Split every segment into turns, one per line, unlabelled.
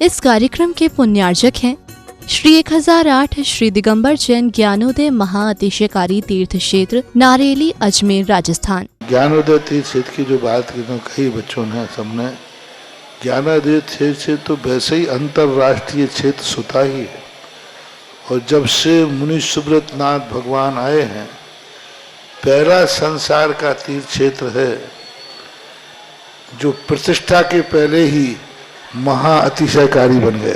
इस कार्यक्रम के पुण्यार्जक हैं श्री 1008 श्री दिगंबर जैन ज्ञानोदय महाअतिशयकारी तीर्थ क्षेत्र नारेली अजमेर राजस्थान।
ज्ञानोदय तीर्थ क्षेत्र की जो बात की तो कई बच्चों ने सबने ज्ञानोदय क्षेत्र से तो वैसे ही अंतर्राष्ट्रीय क्षेत्र सुता ही है। और जब से मुनि सुब्रत नाथ भगवान आए हैं, पहला संसार का तीर्थ क्षेत्र है जो प्रतिष्ठा के पहले ही महाअतिशयकारी बन गया।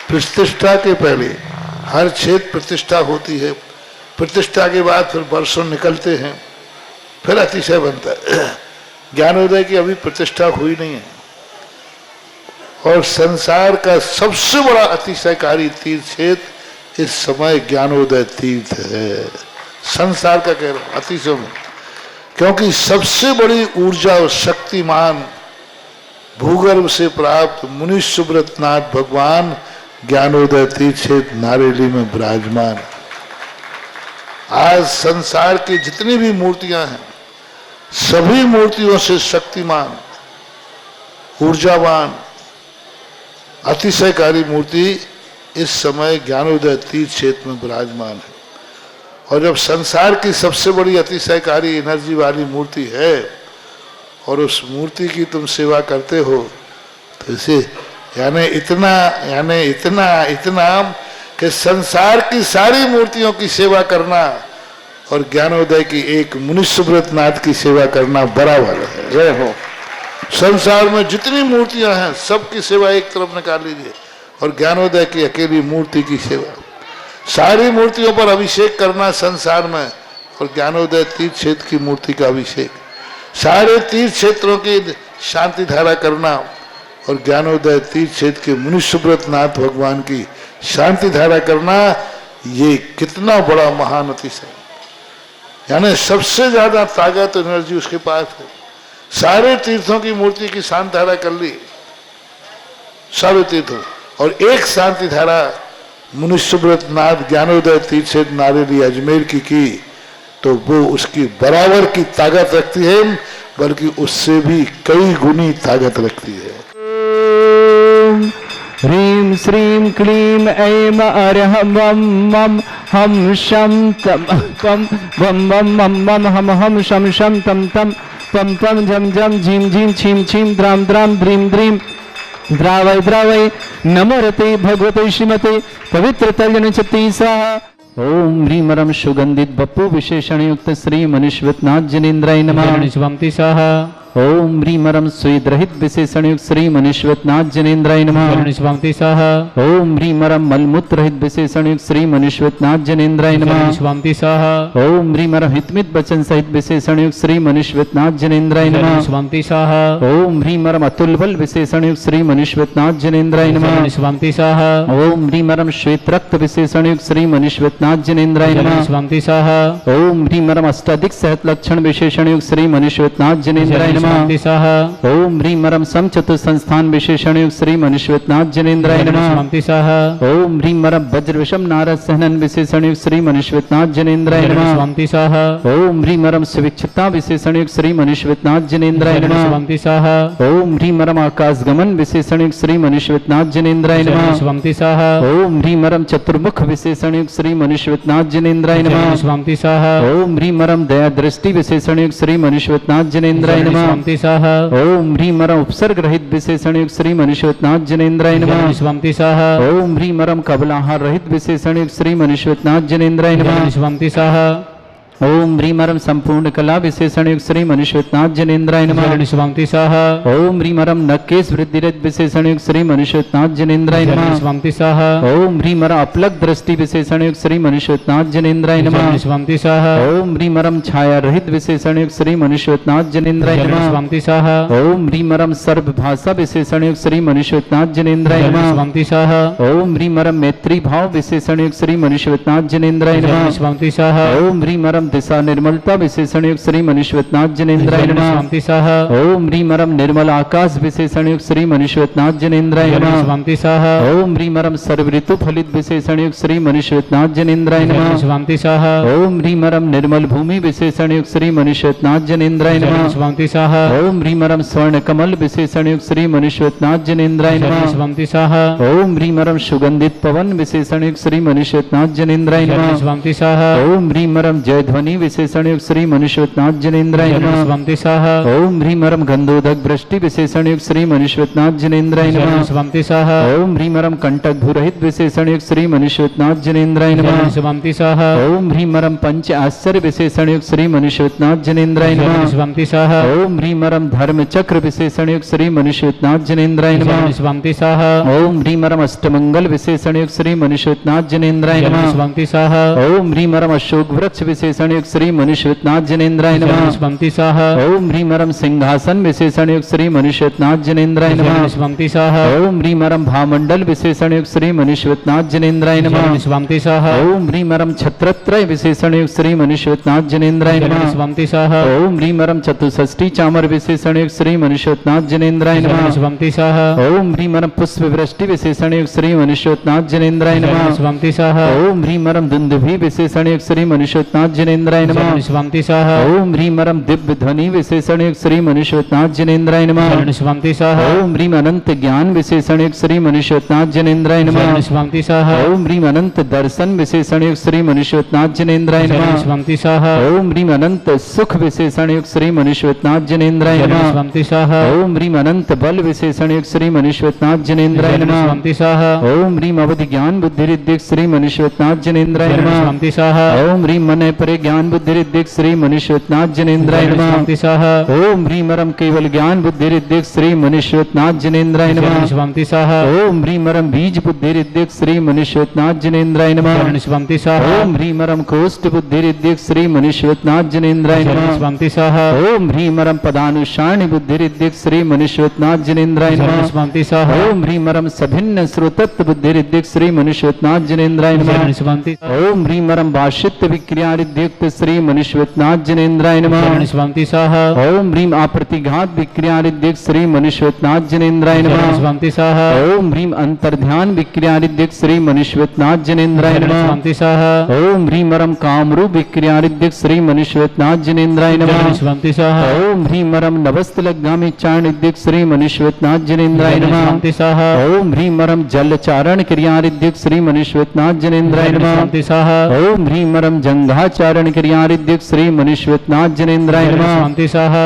प्रतिष्ठा के पहले हर क्षेत्र प्रतिष्ठा होती है, प्रतिष्ठा के बाद फिर वर्षों निकलते हैं, फिर अतिशय बनता है। ज्ञानोदय की अभी प्रतिष्ठा हुई नहीं है और संसार का सबसे बड़ा अतिशयकारी तीर्थ क्षेत्र इस समय ज्ञानोदय तीर्थ है। संसार का कह रहा हूं अतिशय में, क्योंकि सबसे बड़ी ऊर्जा और शक्तिमान भूगर्भ से प्राप्त मुनि सुब्रत नाथ भगवान ज्ञानोदय तीर्थ क्षेत्र नारेली में विराजमान। आज संसार की जितनी भी मूर्तियां हैं, सभी मूर्तियों से शक्तिमान, ऊर्जावान, अतिशयकारी मूर्ति इस समय ज्ञानोदय तीर्थ क्षेत्र में विराजमान है। और जब संसार की सबसे बड़ी अतिशयकारी एनर्जी वाली मूर्ति है और उस मूर्ति की तुम सेवा करते हो, तो इसे यानी इतना कि संसार की सारी मूर्तियों की सेवा करना और ज्ञानोदय की एक मुनि सुब्रत नाथ की सेवा करना बराबर है। जय हो। संसार में जितनी मूर्तियां हैं सबकी सेवा एक तरफ निकाल लीजिए और ज्ञानोदय की अकेली मूर्ति की सेवा। सारी मूर्तियों पर अभिषेक करना संसार में और ज्ञानोदय तीर्थ क्षेत्र की मूर्ति का अभिषेक, सारे तीर्थ क्षेत्रों की शांति धारा करना और ज्ञानोदय तीर्थ क्षेत्र के मुनि सुब्रत नाथ भगवान की शांति धारा करना, ये कितना बड़ा महान अतिशय। यानी सबसे ज्यादा ताकत एनर्जी उसके पास है। सारे तीर्थों की मूर्ति की शांति धारा कर ली, सारे तीर्थों, और एक शांति धारा मुनि सुब्रत नाथ ज्ञानोदय तीर्थ क्षेत्र नारेली अजमेर की तो वो उसकी बराबर की ताकत रखती है, बल्कि उससे भी कई गुनी ताकत रखती है।
ह्रीं श्रीं क्लीं ऐं अरहं वं मं हम शं तम पम वं वं मं मं हम शं शं तम तम पम पम झम झम झीं झीं छीं छीं द्रां द्रां द्रीं द्रीं द्रावय द्रावय नमो रते भगवते श्रीमते पवित्र तल्यनचति स्वाहा। ओम ह्रीं रं सुगंधित बप्पु विशेषण युक्त श्री मनुष्यवत नाथ जनेन्द्राय नमः। स्वामी स्वाहा। ओम ह्रीं रं स्वेद रहित विशेषण युक्त श्री मनुष्यवत नाथ जनेन्द्राय नमः। स्वामी स्वाहा। ओम ह्रीं रं मलमूत्र रहित विशेषण युक्त श्री मनुष्यवत नाथ जनेन्द्राय नमः। स्वामी स्वाहा। ओम ह्रीं रं हितमित वचन सहित विशेषण युक्त श्री मनुष्यवत नाथ जनेन्द्राय नमः। स्वामी स्वाहा। ओम ह्रीं रं अतुल बल विशेषण युक्त श्री मनुष्यवत नाथ जनेन्द्राय नमः। स्वामी स्वाहा। ओम ह्रीं रं श्वेत रक्त विशेषण युक्त श्री मनुष्यवत नाथ जनेन्द्राय नमः। स्वामी स्वाहा। ओम ह्रीं रं अष्टाधिक सहत लक्षण विशेषण युक्त श्री मनुष्यवत नाथ जनेन्द्राय नमः। ओम ह्रीं रं समचतुर संस्थान विशेषण युक्त श्री मनुष्यवत नाथ जनेन्द्राय नमः। ओम ह्रीं रं वज्र विषम नारद सहनन विशेषण युक्त श्री मनुष्यवत नाथ जनेन्द्राय नमः। ओम ह्रीं रं सुविक्षता विशेषण युक्त श्री मनुष्यवत नाथ जनेन्द्राय नमः। ओम ह्रीं रं आकाश गमन विशेषण युक्त श्री मनुष्यवत नाथ जनेन्द्राय नमः। ओम ह्रीं रं चतुर्मुख विशेषण युक्त श्री मनुष्यवत नाथ जनेन्द्राय नमः। ओम ह्रीं रं दया दृष्टि विशेषण युक्त श्री मनुष्यवत नाथ जनेन्द्राय नमः। ओम ह्रीं रं उपसर्ग रहित विशेषण युक्त श्री मनुष्यवत नाथ जनेन्द्राय नमः। ओम ह्रीं रं कबलाहार रहित विशेषण युक्त श्री मनुष्यवत नाथ जनेन्द्राय नमः। ओम ह्रीं रं संपूर्ण कला विशेषण युक्त श्री मनुष्यवत नाथ जनेन्द्राय नमः। ओम ह्रीं रं नकेश वृद्धि रहित विशेषण युक्त श्री मनुष्यवत नाथ जनेन्द्राय नमः। ओम ह्रीं रं अपलक दृष्टि विशेषण युक्त श्री मनुष्यवत नाथ जनेन्द्राय नमः। ओम ह्रीं रं छाया रहित विशेषण युक्त श्री मनुष्यवत नाथ जनेन्द्राय नमः। ओम ह्रीं रं सर्व भाषा विशेषण युक्त श्री मनुष्यवत नाथ जनेन्द्राय नमः। ओम ह्रीं रं मैत्री भाव विशेषण युक्त श्री मनुष्यवत नाथ जनेन्द्राय नमः। ओम ह्रीं रं दिशा निर्मलता विशेषण युक्त श्री मनुष्यनाथ जनेन्द्राय नमः।
स्वामी सह
ओम ह्रीं मरम निर्मल आकाश विशेषण युक्त श्री मनुष्यनाथ जनेन्द्राय नमः।
स्वामी सह
ओम ह्रीं मरम सर्व ऋतु फलित विशेषण युक्त श्री मनुष्यनाथ जनेन्द्राय नमः।
स्वामी सह
ओम ह्रीं मरम निर्मल भूमि विशेषण युक्त श्री मनुष्यनाथ जनेन्द्राय नमः।
स्वामी सह
ओम ह्रीं मरम स्वर्ण कमल विशेषण युक्त श्री मनुष्यनाथ जनेन्द्राय नमः।
स्वामी सह
ओम ह्रीं मरम सुगंधित पवन विशेषण युक्त श्री मनुष्यनाथ जनेन्द्राय नमः।
स्वामी सह
ओम ह्रीं मरम जय ध्वनि विशेषण युक्त श्री मनुष्यनाथ जनेन्द्राय नमः।
स्वामी सह
ओम ह्रीं मरम गंधोदक वृष्टि विशेषण युक्त श्री मनुष्यनाथ जनेन्द्राय नमः।
स्वामी सह
ओम ह्रीं मरम कंटक भूरहित विशेषण युक्त श्री मनुष्यनाथ जनेन्द्राय नमः।
स्वामी सह
ओम ह्रीं मरम पंच आश्चर्य विशेषण युक्त श्री मनुष्यनाथ जनेन्द्राय नमः।
स्वामी सह
ओम ह्रीं मरम धर्म चक्र विशेषण युक्त श्री मनुष्यनाथ जनेन्द्राय नमः।
स्वामी सह
ओम ह्रीं मरम अष्टमंगल विशेषण युक्त श्री मनुष्यनाथ जनेन्द्राय नमः।
स्वामी सह
ओम ह्रीं मरम अशोक वृक्ष विशेषण युक्त श्री मनुष्यनाथ जनेन्द्राय नमः।
स्वामी सह
ओम ह्रीं मरम सिंहासन विशेषण युक्त श्री मनुष्यनाथ जनेन्द्राय नमः।
स्वामी सह
ओम ह्रीं मरम भामंडल विशेषण युक्त श्री मनुष्यनाथ जनेन्द्राय नमः।
स्वामी सह
ओम ह्रीं मरम छत्रत्रय विशेषण युक्त श्री मनुष्यनाथ जनेन्द्राय नमः।
स्वामी सह
ओम ह्रीं मरम चतुष्षष्टि चामर विशेषण युक्त श्री मनुष्यनाथ जनेन्द्राय नमः।
स्वामी सह
ओम ह्रीं मरम पुष्प वृष्टि विशेषण युक्त श्री मनुष्यनाथ जनेन्द्राय नमः।
स्वामी सह
ओम ह्रीं मरम दुंदुभि विशेषण युक्त श्री मनुष्यनाथ जनेन्द्राय नमः।
स्वामी सह
ओम ह्रीं मरम दिव्य ध्वनि विशेषण युक्त श्री मनुष्यनाथ जनेन्द्राय नमः।
स्वामी सह
ओम ह्रीं अनंत ज्ञान विशेषण युक्त श्री मनुष्यनाथ जनेन्द्राय नमः।
स्वामी सह
ओम ह्रीं अनंत दर्शन विशेषण युक्त श्री मनुष्यनाथ जनेन्द्राय नमः।
स्वामी सह
ओम ह्रीं अनंत सुख विशेषण युक्त श्री मनुष्यनाथ जनेन्द्राय नमः।
स्वामी सह
ओम ह्रीं अनंत बल विशेषण युक्त श्री मनुष्यनाथ जनेन्द्राय नमः।
स्वामी सह
ओम ह्रीं अवधि ज्ञान बुद्धि रिद्धिक श्री मनुष्यनाथ जनेन्द्राय नमः।
स्वामी सह
ओम ह्रीं मन परे ज्ञान बुद्धि रिद्धिक श्री मनुष्यनाथ जनेन्द्राय नमः।
स्वामी सह
ओम ह्रीं मरम केवल ज्ञान बुद्धि रिद्धिक श्री मनुष्यनाथ जनेन्द्राय नमः।
स्वामी सह
ओम ह्रीं मरम बीज बुद्धि रिद्धिक श्री मनुष्यनाथ जनेन्द्राय नमः।
स्वामी सह
ओम ह्रीं मरम कोष्ठ बुद्धि रिद्धिक श्री मनुष्यनाथ जनेन्द्राय नमः।
स्वामी सह
ओम ह्रीं मरम पदानुसारणी बुद्धि रिद्धिक श्री मनुष्यनाथ जनेन्द्राय नमः।
स्वामी सह
ओम ह्रीं मरम सभिन्न श्रोतत्व बुद्धि रिद्धिक श्री मनुष्यनाथ जनेन्द्राय नमः।
स्वामी
ओम ह्रीं मरम वाशित्य विक्रिया रिद्धिक श्री मनुष्यनाथ जनेन्द्राय नमः।
स्वामी सह
ओम ह्रीं अप्रतिघात विक्रिया रिद्धिक श्री मनुष्यनाथ जनेन्द्राय नमः।
स्वामी सह
ओम ह्रीं अंतर्ध्यान विक्रिया रिद्धिक श्री मनुष्यनाथ जनेन्द्राय नमः।
स्वामी सह
ओम ह्रीं मरम कामरूप विक्रिया रिद्धिक श्री मनुष्यनाथ जनेन्द्राय नमः।
स्वामी सह
ओम ह्रीं मरम नवस्तलगामी चारण रिद्धिक श्री मनुष्यनाथ जनेन्द्राय नमः।
स्वामी सह
ओम ह्रीं मरम जल चारण क्रिया रिद्धिक श्री मनुष्यनाथ जनेन्द्राय नमः।
स्वामी सह
ओम ह्रीं मरम जंघाचारण क्रिया रिद्धिक श्री मनुष्यनाथ जनेन्द्राय नमः।
स्वामी सह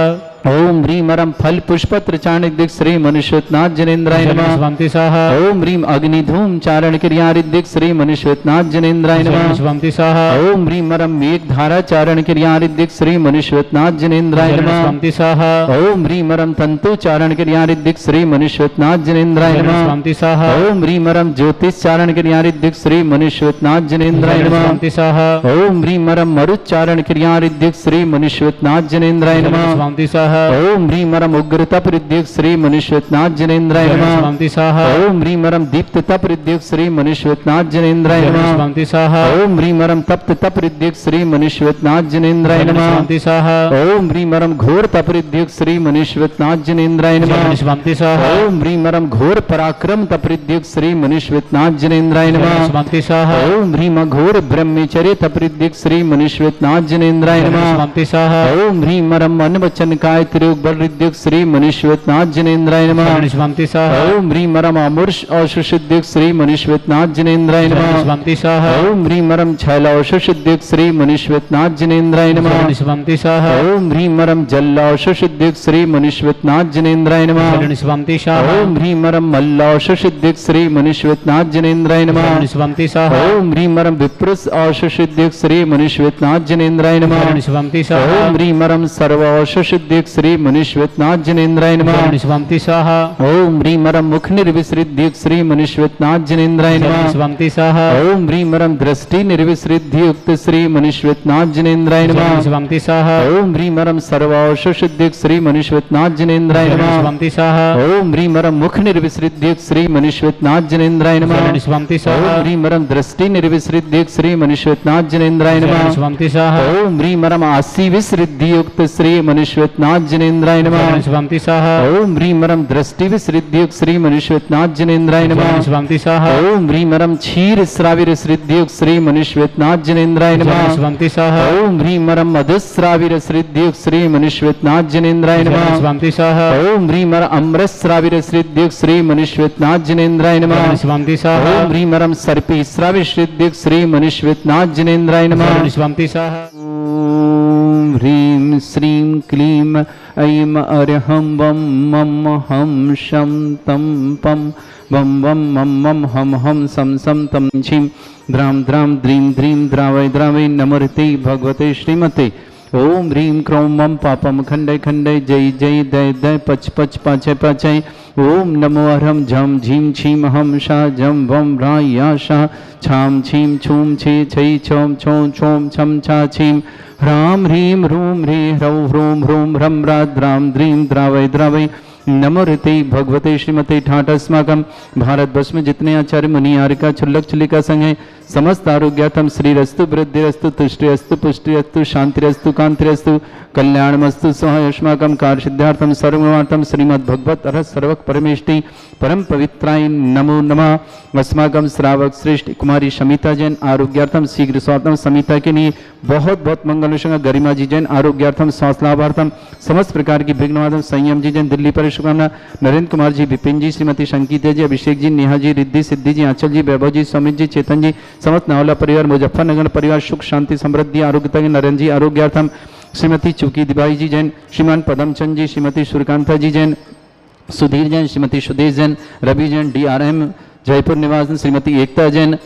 ओम ह्रीं मरम फल पुष्पत्र चारणिदिक श्री मनुष्यनाथ जनेन्द्राय नमः।
स्वामी सह
ओम ह्रीं अग्निधूम चारण क्रिया रिद्धिक श्री मनुष्यनाथ जनेन्द्राय नमः।
स्वामी सह
ओम ह्रीं मरम मेघ धारा चारण क्रिया रिद्धिक श्री मनुष्यनाथ जनेन्द्राय नमः।
स्वामी सह
ओम ह्रीं मरम तंतु चारण क्रिया रिद्धिक श्री मनुष्यनाथ जनेन्द्राय नमः।
स्वामी सह
ओम ह्रीं मरम ज्योतिष चारण क्रिया रिद्धिक श्री मनुष्यनाथ जनेन्द्राय नमः।
स्वामी सह
ओम ह्रीं मरम मरुच्चारण क्रिया रिद्धिक श्री मनुष्यनाथ जनेन्द्राय नमः।
स्वामी सह
ओम ह्रीं मरम उग्र तप रिद्धिक श्री मनुष्यनाथ जनेन्द्राय नमः।
स्वामी सह
ओम ह्रीं मरम दीप्त तप रिद्धिक श्री मनुष्यनाथ जनेन्द्राय नमः।
स्वामी सह
ओम ह्रीं मरम तप्त तप रिद्धिक श्री मनुष्यनाथ जनेन्द्राय नमः।
स्वामी सह
ओम ह्रीं मरम घोर तप रिद्धिक श्री मनुष्यनाथ जनेन्द्राय नमः।
स्वामी सह
ओम ह्रीं मरम घोर पराक्रम तप रिद्धिक श्री मनुष्यनाथ जनेन्द्राय नमः।
स्वामी सह
ओम ह्रीं घोर ब्रह्मचर्य तप रिद्धिक श्री मनुष्यनाथ जनेन्द्राय नमः।
स्वामी सह
ओम ह्रीं मरम मन वचन काय त्रियोग बल रिद्धिक श्री मनुष्यनाथ जनेन्द्राय नमः।
स्वामी सह
ओम ह्रीं मरम अमूर्ष औषुषिद्धिक श्री मनुष्यनाथ जनेन्द्राय नमः।
स्वामी सह
ओम ह्रीं मरम छैलौषुषिद्धिक श्री मनुष्यनाथ जनेन्द्राय नमः।
स्वामी सह
ओम ह्रीं मरम जलौषुषिद्धिक श्री मनुष्यनाथ जनेन्द्राय नमः।
स्वामी सह
ओम ह्रीं मरम मल्लौषुषिद्धिक श्री मनुष्यनाथ जनेन्द्राय नमः।
स्वामी सह
ओम ह्रीं मरम विप्रुष औषुषिद्धिक श्री मनुष्यनाथ जनेन्द्राय नमः।
स्वामी सह
ओम ह्रीं मरम सर्वौषुषिद्धिक निर्विसृद्युक्त श्री मुनिश्वेतनाथ जनेन्द्राय नमः।
स्वंति स्वाहा
ओम ह्रीं मरम मुख निर्विसृद्युक्त श्री मुनिश्वेतनाथ जनेन्द्राय नमः।
स्वंति स्वाहा
ओम ह्रीं मरम दृष्टि निर्विसृद्युक्त श्री मुनिश्वेतनाथ जनेन्द्राय नमः।
स्वंति स्वाहा
ओम ह्रीं मरम सर्वौषुद्युक्त श्री मुनिश्वेतनाथ जनेन्द्राय नमः।
स्वंति स्वाहा
ओम ह्रीं मरम मुख निर्विसृद्युक्त श्री मुनिश्वेतनाथ जनेन्द्राय नमः।
स्वंति स्वाहा
ओम ह्रीं मरम दृष्टि निर्विसृद्युक्त श्री मुनिश्वेतनाथ जनेन्द्राय नमः।
स्वंति स्वाहा
ओम ह्रीं मरम आसी विसृद्युक्त श्री मुनिश्वेतनाथ जनेन्द्राय नमः।
स्वंति स्वाहा
ओम ह्रीं मरम दृष्टि विसृद्युक्त श्री मुनिश्वेतनाथ जनेन्द्राय नमः।
स्वंति स्वाहा
ओम ह्रीं मरम क्षीर श्राविर सृद्युक्त श्री मुनिश्वेतनाथ जनेन्द्राय नमः।
स्वंति स्वाहा
ओम ह्रीं मरम मधुश्राविर सृद्युक्त श्री मुनिश्वेतनाथ जनेन्द्राय नमः।
स्वंति स्वाहा
ओम ह्रीं मरम अमृत श्राविर सृद्युक्त श्री मुनिश्वेतनाथ जनेन्द्राय नमः।
स्वंति स्वाहा
ओम ह्रीं मरम सर्पी श्राविर सृद्युक्त श्री मुनिश्वेतनाथ जनेन्द्राय नमः।
स्वंति स्वाहा
ओम ह्रीं श्रीं क्लीं ऐं अरहं वं मम हं शं तं पं वं वं मं मं हं हं सं सं तं झीं द्रां द्रां द्रीं द्रीं द्रावय द्रावय नमोर्ते भगवते श्रीमते। ओम ह्रीं क्रों मम पापम खंडय खंडय जय जय दय दय पच पच पाचय पाचय। ओम नमो अरहं झं झीं छीं हम शा जं वं ह्रा या शा छाम छीं छूं छे छै छौं छौं छौं छम छा छीं ह्रां ह्रीं ह्रूं ह्री ह्रौं ह्रूं ह्रूं ह्रं ह्रा द्रां द्रीं द्रावय द्रावय नमोर्ते भगवते श्रीमते ठाट। अस्माकं भारतवर्ष में जितने आचार्य मुनि आर्यका छुल्लक छुल्लिका संघ हैं समस्त आरोग्यार्थम श्रीरस्तु वृद्धिरस्तु तुष्टिरस्तु पुष्टिरस्तु शांतिरस्तु कांतिरस्तु कल्याणमस्तु सहाय। अस्माकं कार्यसिद्धार्थम सर्वमार्थम श्रीमद् भगवत अरहत सर्वक परमेष्टि परम पवित्राय नमो नमः। अस्माकं श्रावक श्रेष्ठ कुमारी शमिता जैन आरोग्यार्थम शीघ्र स्वार्थम समिता के लिए बहुत बहुत मंगल संग गरिमा जी जैन आरोग्यार्थम स्वास्थ्य लाभार्थम समस्त प्रकार की विघ्नवादम संयम जी जैन दिल्ली पर शुभकामना। नरेंद्र कुमार जी विपिन जी श्रीमती संगीता जी अभिषेक जी नेहा जी रिद्धि सिद्धि जी आंचल जी वैभव जी समित जी चेतन जी समस्त नावला परिवार मुजफ्फरनगर परिवार सुख शांति समृद्धि आरोग्यता के नरेंद्र जी आरोग्यार्थम श्रीमती चुकी दिबाई जी जैन श्रीमान पदमचंद जी श्रीमती सूर्यकांता जी जैन सुधीर जैन श्रीमती सुदेश जैन रवि जैन DRM जयपुर निवास Shrimati Ekta Jain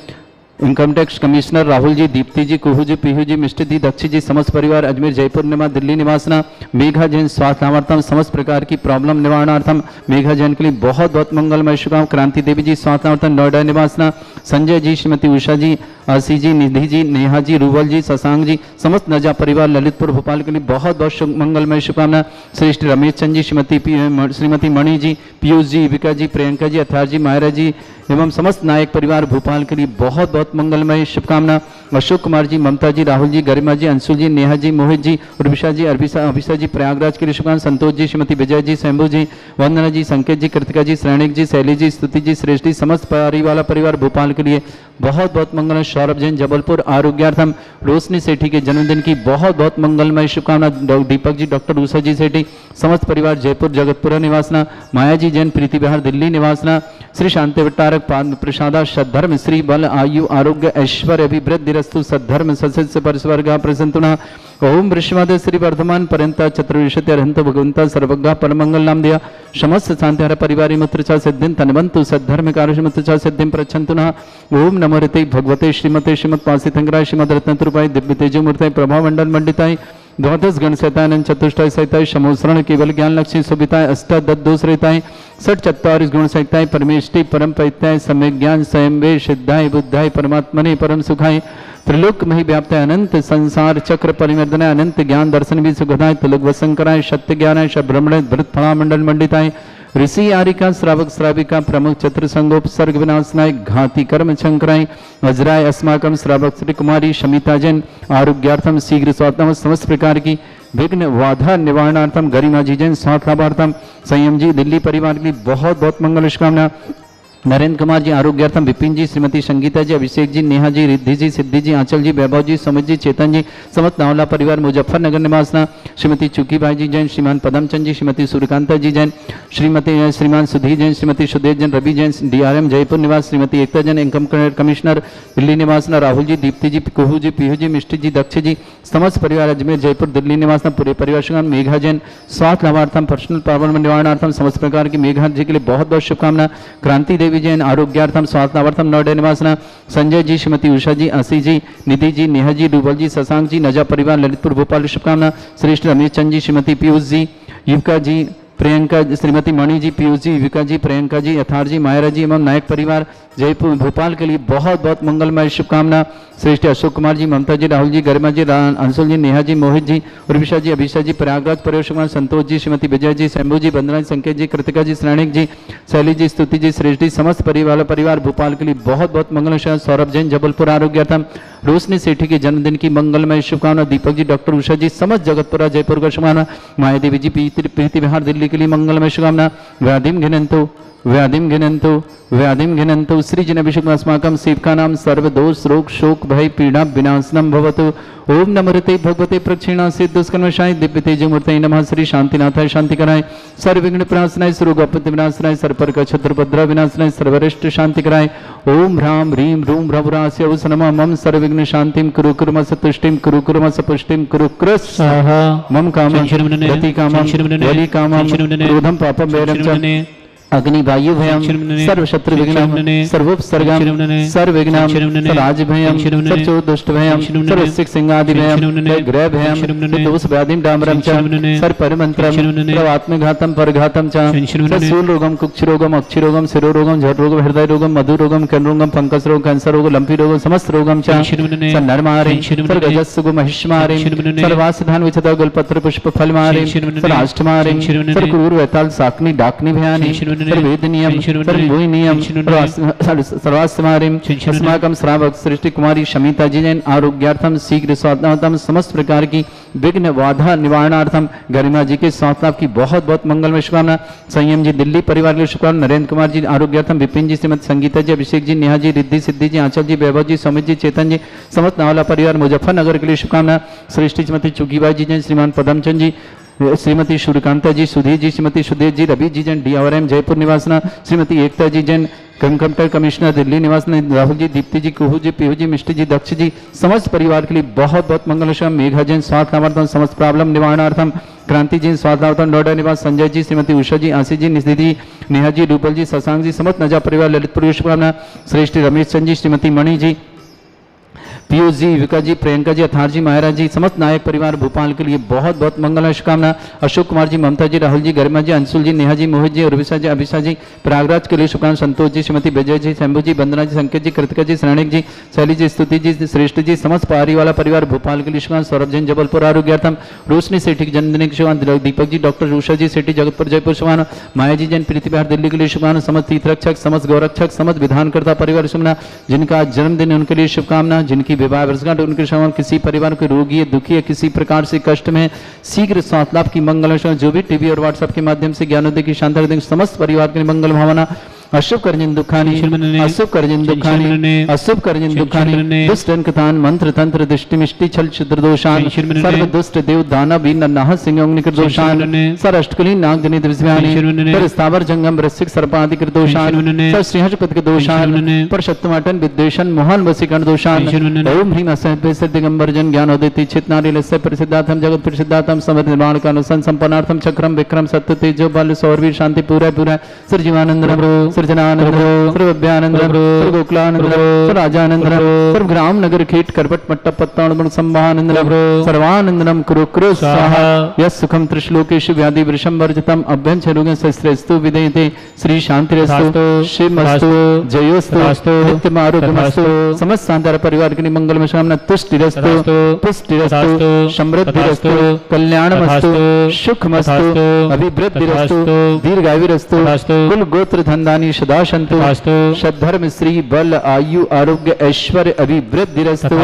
income tax commissioner Rahul ji Deepti ji Kuhu ji Pihu ji Mishti ji Dakshi ji समस्त परिवार अजमेर जयपुर निवास दिल्ली निवासना मेघा जैन स्वास्थ्य लाभार्थम समस्त प्रकार की प्रॉब्लम निवारणार्थम मेघा जैन के लिए बहुत बहुत मंगलमय शुभकाम। क्रांति देवी जी स्वास्थ्य लाभार्थम नोएडा निवासना संजय जी श्रीमती उषा जी आशी जी निधि जी नेहा जी रूबल जी शशांक जी समस्त नजा परिवार ललितपुर भोपाल के लिए बहुत बहुत मंगलमय शुभकामना। श्रेष्ठ रमेश चंद जी श्रीमती मणि जी पीयूष जी युविका जी प्रियंका जी अथार जी मायरा जी एवं समस्त नायक परिवार भोपाल के लिए बहुत बहुत मंगलमय शुभकामना। अशोक कुमार जी ममता जी राहुल जी गरिमा जी अंशुल जी नेहा जी मोहित जी उर्विशा जी अभिषा जी प्रयागराज के लिए शुभकामना। संतोष जी श्रीमती विजय जी शंभू जी वंदना जी संकेत जी कृतिका जी श्रेणिक जी शैली जी स्तुति जी श्रेष्ठ जी समस्त परिवार परिवार भोपाल के लिए बहुत बहुत मंगल। सौरभ जैन जबलपुर आरोग्यार्थम रोशनी सेठी के जन्मदिन की बहुत बहुत मंगलमय शुभकामना। दीपक जी डॉक्टर उषा जी सेठी समस्त परिवार जयपुर जगतपुरा निवासना माया जी जैन प्रीति बिहार दिल्ली निवासना श्री शांति विट्टारक पाद प्रसादा सद्धर्म श्री बल आयु आरोग्य ऐश्वर्य अभिवृद्धिरस्तु सद्धर्म सस्य परस्वर्गा प्रसंतुना। ओम वृषभाद श्री वर्धमान पर्यंत चतुर्विशति अरहंत भगवंता सर्वज्ञा परमंगल नाम दिया समस्त शांतिहर परिवारी मुत्रचा सिद्धिं तनवंतु सद्धर्म कार्य मुत्रचा सिद्धिं प्रच्छन्तुना। ओम नमो ऋते भगवते श्रीमते श्रीमत् पासितंगराय श्रीमद रत्नतुपाय दिव्य तेजोमूर्ताय प्रभा मंडल मंडिताय द्वादश गण सहिताय चतुष्टाय सहिताय समोसरण केवल ज्ञान लक्ष्मी सुविताय अष्टादश रहताय षट चत्वारिश गुण सहिताय परमेष्टि परम परित्याय सम्यक ज्ञान स्वयं वे सिद्धाय बुद्धाय परमात्मने परम सुखाय त्रिलोक मही व्याप्त अनंत संसार चक्र परिवर्तनाय अनंत ज्ञान दर्शन भी सुखदाय तुलक वसंकराय सत्य ज्ञानाय ब्रह्मण भृत फला मंडल मंडिताय ऋषि आरिका श्रावक श्राविका प्रमुख चतुर संगोपसर्ग विनाशनाय घाती कर्म शंकराय वज्राय अस्माकम श्रावक श्री कुमारी शमिता जैन आरोग्यार्थम शीघ्र स्वात्म समस्त प्रकार की विघ्न बाधा निवारणार्थम गरिमा जी जैन स्वास्थ्य लाभार्थम संयम जी दिल्ली परिवार की बहुत बहुत मंगल शुभकामना। नरेंद्र कुमार जी आरोग्यार्थम विपिन जी श्रीमती संगीता जी अभिषेक जी नेहा जी रिद्धि जी सिद्धि जी आंचल जी वैभव जी सुमित जी चेतन जी समस्त नावला परिवार मुजफ्फरनगर निवासना श्रीमती चुकी भाई जी जैन श्रीमान पदमचंद जी श्रीमती सूर्यकांता जी जैन श्रीमती श्रीमान सुधीर जैन श्रीमती सुदेश जैन रवि जैन DRM जयपुर निवास श्रीमती एकता जैन इनकम कमिश्नर दिल्ली निवासना राहुल जी दीप्ति जी कुहू जी पीहू जी मिष्टी जी दक्ष जी समस्त परिवार अजमेर जयपुर दिल्ली निवासना पूरे परिवार शुभकामना। मेघा जैन स्वास्थ्य लाभार्थम पर्सनल प्रॉब्लम निवारणार्थम समस्त प्रकार की मेघा जी के लिए बहुत बहुत शुभकामना। क्रांति देवी जैन आरोग्यार्थम स्वास्थ्य लाभार्थम नोएडा निवासना संजय जी श्रीमती उषा जी आशी जी निधि जी नेहा जी रूबल जी शशांक जी नजा परिवार ललितपुर भोपाल शुभकामना। श्रेष्ठ रमेश चंद जी श्रीमती पीयूष जी युविका जी, प्रियंका, श्रीमती मणि जी, पीयूष जी, युविका जी, प्रियंका जी, यथार्थ जी, मायरा जी एवं नायक परिवार जयपुर भोपाल के लिए बहुत बहुत मंगलमय शुभकामना। श्रेष्ठ अशोक कुमार जी, ममता जी, राहुल जी, गरिमा जी, अंशुल जी, नेहा जी, मोहित जी, उर्विशा जी, अभिषा जी, प्रयागराज परिवेश कुमार, संतोष जी, श्रीमती विजय जी, शंभू जी, बंदना जी, संकेत जी, कृतिका जी, श्रेणिक जी, शैली जी, स्तुति जी, श्रेष्ठ जी, समस्त परिवार भोपाल के लिए बहुत बहुत मंगलमय। सौरभ जैन जबलपुर आरोग्यार्थम, रोशनी सेठी के जन्मदिन की मंगलमय शुभकामना। दीपक जी, डॉक्टर उषा जी, समस्त जगतपुरा जयपुर का शुभकामना। माया देवी जी, प्रीति विहार दिल्ली के लिए मंगलमय शुभकामना। व्याधिम घिनंतु सृजन अभिषेकम अस्माकं सेवकानां सर्वदोष रोग शोक भय पीड़ा विनाशनम भवतु। ओम नमोते भगवते प्रक्षिणासे दुष्कर्मशाय दिव्य तेजमूर्तये नमः। श्री शांतिनाथाय शांतिकराय, सर्वविघ्न प्रणाशनाय, सर्वगोपति विनाशनाय, सर्वपर का छत्रपद्र विनाशनाय, सर्वरिष्ट शांतिकराय। ओम ह्रां ह्रीं ह्रूं भ्रवरास्य उस नमः। मम सर्वविघ्न शांतिं कुरु कुर्मस तुष्टिं कुरु कुर्मस पुष्टिं कुरु कृस मम कामं गति कामं वली कामं क्रोधं पापं वैरं च अग्नि वायु भयम सर्व शत्रु विघ्नम सर्वोपसर्गम सर्वविघ्नम सर्वराज भयम सर्वचो दुष्ट भयम सर्वसिक सिंहादि भयम ग्रह भयम दोष व्याधिम डामरम च सर्वपरिमंत्रम सर्वात्मघातम परघातम च सर्वशूल रोगम कुक्ष रोगम अक्षि रोगम शिरो रोगम झट रोगम हृदय रोगम मधु रोगम कर्ण रोगम फंगस रोग कैंसर रोग लंपी रोग समस्त रोगम च सर्वनरमारे सर्वगजस्सु महिष्मारे सर्वासधान विचता गुलपत्र पुष्प फल मारे सर्वाष्टमारे सर्वक्रूर वैताल साकनी डाकनी भयानी सर्वेदनियम सर्वोनियम सर्वास्मारिम अस्माकं श्रावक सृष्टि कुमारी शमिता जी जैन आरोग्यार्थम शीघ्र स्वास्थ्यम समस्त प्रकार की विघ्न बाधा निवारणार्थम गरिमा जी के स्वास्थ्य की बहुत बहुत मंगलमय शुभकामना। संयम जी दिल्ली परिवार के शुभकामना। नरेंद्र कुमार जी आरोग्यार्थम, विपिन जी, श्रीमती संगीता जी, अभिषेक जी, नेहा जी, रिद्धि सिद्धि जी, आंचल जी, वैभव जी, सौमित जी, चेतन जी, समस्त नावला परिवार मुजफ्फरनगर के लिए शुभकामना। श्रेष्ठी श्रीमती चुगीबाई जी जैन, श्रीमान पदमचंद जी, श्रीमती सूर्यकांता जी, सुधीर जी, श्रीमती सुधीर जी, रवि जी जैन DRM जयपुर निवासना, श्रीमती एकता जी जैन कंकम्प्टर कमिश्नर दिल्ली निवासना, राहुल जी, दीप्ति जी, कुहू जी, पीहू जी, मिष्टी जी, दक्ष जी, समस्त परिवार के लिए बहुत बहुत मंगलशम। मेघा जैन स्वास्थ्य लाभार्थम समस्त प्रॉब्लम निवारणार्थम। क्रांति जी स्वास्थ्य लाभार्थम नोएडा निवास। संजय जी, श्रीमती उषा जी, आशी जी, निधि, नेहा जी, रूपल जी, शशांक जी, समस्त नजा परिवार ललितपुर शुभकामना। श्रेष्ठ रमेश चंद जी, श्रीमती मणि जी, पीयूष जी, विका जी, प्रियंका जी, यथार्थ जी, मायरा जी, समस्त नायक परिवार भोपाल के लिए बहुत बहुत मंगलमय शुभकामना। अशोक कुमार जी, ममता जी, राहुल जी, गरिमा जी, अंशुल जी, नेहा जी, मोहित जी, उर्विशा जी, अभिषा जी, प्रयागराज के लिए शुभकामना। संतोष जी, श्रीमती विजय जी, शंभू जी, बंदना जी, संकेत जी, कृतिका जी, श्रेणिक जी, शैली जी, स्तुति जी, श्रेष्ठ जी, समस्त पारी वाला परिवार भोपाल के लिए शुभकामना। सौरभ जैन जबलपुर आरोग्यार्थम, रोशनी सेठी के जन्मदिन की शुभकामना। दीपक जी, डॉक्टर उषा जी सेठी जगतपुर जयपुर शुभकामना। माया जी जैन प्रीति विहार दिल्ली के लिए शुभकामना। समस्त तीर्थरक्षक, समस्त गौरक्षक, समस्त विधानकर्ता परिवार शुभकामना। जिनका जन्मदिन उनके लिए शुभकामना। जिनकी विवाह वर्षगांठ उनके किसी परिवार के रोगी है, दुखी है, किसी प्रकार से कष्ट में शीघ्र स्वास्थ्य लाभ की मंगल। जो भी टीवी और व्हाट्सएप के माध्यम से ज्ञानोदय की शांति समस्त परिवार के मंगल भावना। अशुभ करजन दुखानी, अशुभ करजन दुखानी, अशुभ करजन दुखानी, दुष्ट अंकतान मंत्र तंत्र दृष्टि मिष्टि छल छिद्र दोषान, सर्व दुष्ट देव दानव बीन नन्नाह सिंह अग्निकृत दोषान, सर अष्टकली नाग जनित विस्व्यानि, पर स्थावर जंगम वृश्चिक सर्पादिकृत दोषान, सर श्रीहर्षपद के दोषान, पर शत्रुमाटन विद्वेषण मोहन वसीकरण दोषान। ओम ह्रीं असह्य सिद्ध दिगंबर जन ज्ञानोदिति चित नारी लस्य प्रसिद्धार्थम जगत प्रसिद्धार्थम समर्थ निर्माण कानुसन संपन्नार्थम चक्रम विक्रम सत्य तेजो बल सौरवीर शांति पूरा पूरा सृजीवानंद सृजनानंद सर्वभ्यानंद सर्वगोकुलानंद सर्वराजानंद सर्वग्राम नगर कीट करपट मट्टप पत्ताण संभानंद सर्वानंदनम कुरु कुरु स्वाहा। यस सुखम त्रिश्लोकेषु व्याधि वृषम वर्जितम अभ्यंचरोगं सस्त्रस्तु विदेयते। श्री शांतिरस्तु शिवमस्तु जयोस्तु नित्यमारोग्यमस्तु। समस्त शांतार परिवार के लिए मंगलमय कामना। तुष्टिरस्तु पुष्टिरस्तु समृद्धिरस्तु कल्याणमस्तु सुखमस्तु अभिवृद्धिरस्तु दीर्घायुरस्तु कुल गोत्र धनधानी सदा सन्तु सद्धर्म श्री बल आयु आरोग्य ऐश्वर्य अभिवृद्धिरस्तु।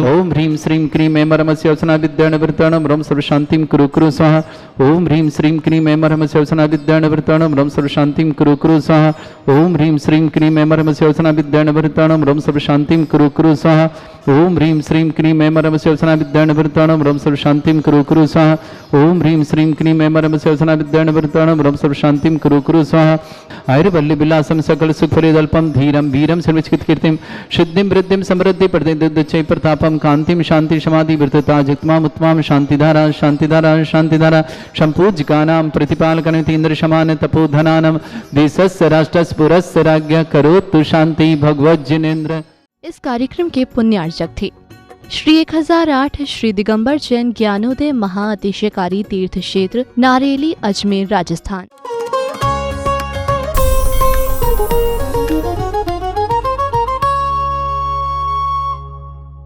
ओम ह्रीं श्रीं क्रीं ऐं परमस्य औसना विद्याणवृत्ताणं रं सर्वशान्तिं कुरु कुरु स्वाहा। ओम ह्रीं श्रीं क्रीं ऐं परमस्य औसना विद्याणवृत्ताणं रं सर्वशान्तिं कुरु कुरु स्वाहा। ओम ह्रीं श्रीं क्रीं ऐं परमस्य औसना विद्याणवृत्ताणं रं सर्वशान्तिं कुरु कुरु स्वाहा। ओम ह्रीं श्रीं क्रीं ऐं परमस्य औसना विद्याणवृत्ताणं रं सर्वशान्तिं कुरु कुरु स्वाहा। ओम ह्रीं श्रीं क्रीं ऐं परमस्य औसना विद्याणवृत्ताणं रं सर्वशान्तिं कुरु कुरु स्वाहा। आयुर्वल्ली विलासम सकल सुखफलिदल्पम धीरम वीरम सर्वचित कीर्तिम सिद्धिम वृद्धिम समृद्धि प्रदेदुच्चै प्रतापम कांतिम शांति समाधि वृद्धता जित्माम उत्तमाम शांतिधारा शांतिधारा शांतिधारा संपूज्यकानां प्रतिपालकनिति इंद्र समान तपोधनानां देशस्य राष्ट्रस्य पुरस्य राज्ञ करोतु शांति भगवत जिनेन्द्र।
इस कार्यक्रम के पुण्यार्चक थे श्री 1008 श्री दिगंबर जैन ज्ञानोदय महाअतिशयकारी तीर्थ क्षेत्र नारेली अजमेर राजस्थान।